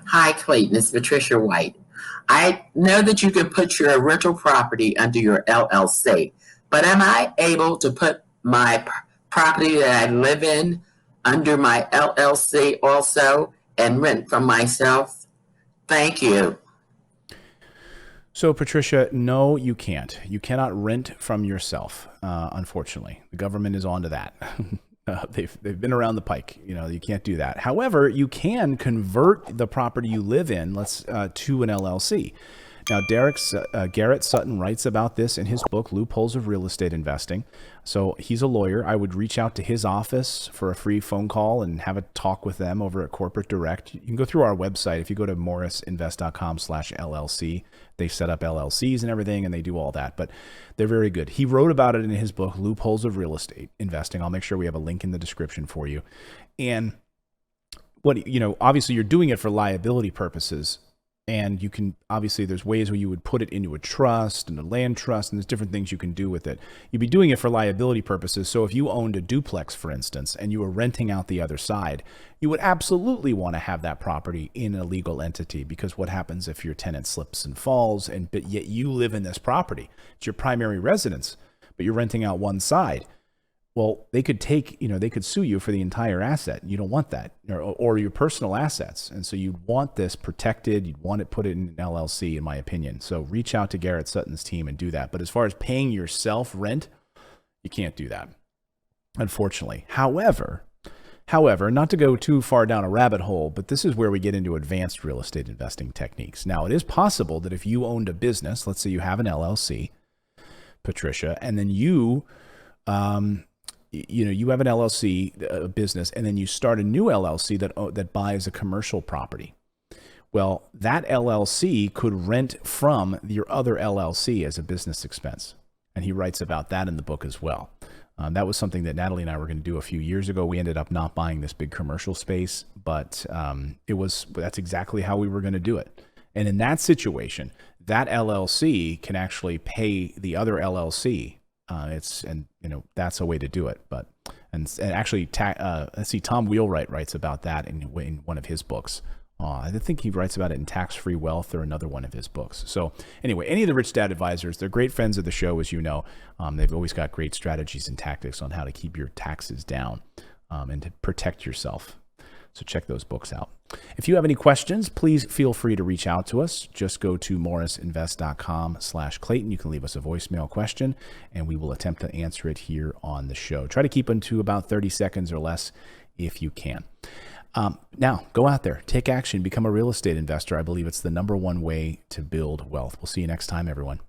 Hi, Clayton. It's Patricia White. I know that you can put your rental property under your LLC, but am I able to put my property that I live in under my LLC also and rent from myself? Thank you. So, Patricia, no, you can't. You cannot rent from yourself, unfortunately. The government is onto that. They've been around the pike. You can't do that. However, you can convert the property you live in, to an LLC. Now, Garrett Sutton writes about this in his book, Loopholes of Real Estate Investing. So he's a lawyer. I would reach out to his office for a free phone call and have a talk with them over at Corporate Direct. You can go through our website. If you go to morrisinvest.com/LLC, they set up LLCs and everything, and they do all that. But they're very good. He wrote about it in his book, Loopholes of Real Estate Investing. I'll make sure we have a link in the description for you. And obviously you're doing it for liability purposes. And you can, obviously, there's ways where you would put it into a trust and a land trust, and there's different things you can do with it. You'd be doing it for liability purposes. So if you owned a duplex, for instance, and you were renting out the other side, you would absolutely want to have that property in a legal entity, because what happens if your tenant slips and falls, but yet you live in this property? It's your primary residence, but you're renting out one side. Well, they could they could sue you for the entire asset. You don't want that, or your personal assets. And so you'd want this protected. You'd want it put in an LLC, in my opinion. So reach out to Garrett Sutton's team and do that. But as far as paying yourself rent, you can't do that, unfortunately. However, not to go too far down a rabbit hole, but this is where we get into advanced real estate investing techniques. Now, it is possible that if you owned a business, let's say you have an LLC, Patricia, and then you have an LLC business, and then you start a new LLC that buys a commercial property. Well, that LLC could rent from your other LLC as a business expense. And he writes about that in the book as well. That was something that Natalie and I were going to do a few years ago. We ended up not buying this big commercial space, but that's exactly how we were going to do it. And in that situation, that LLC can actually pay the other LLC. That's a way to do it. But actually, let's see, Tom Wheelwright writes about that in one of his books. I think he writes about it in Tax-Free Wealth, or another one of his books. So anyway, any of the Rich Dad Advisors, they're great friends of the show, as you know. They've always got great strategies and tactics on how to keep your taxes down and to protect yourself. So check those books out. If you have any questions, please feel free to reach out to us. Just go to morrisinvest.com/Clayton. You can leave us a voicemail question, and we will attempt to answer it here on the show. Try to keep them to about 30 seconds or less if you can. Now, go out there, take action, become a real estate investor. I believe it's the number one way to build wealth. We'll see you next time, everyone.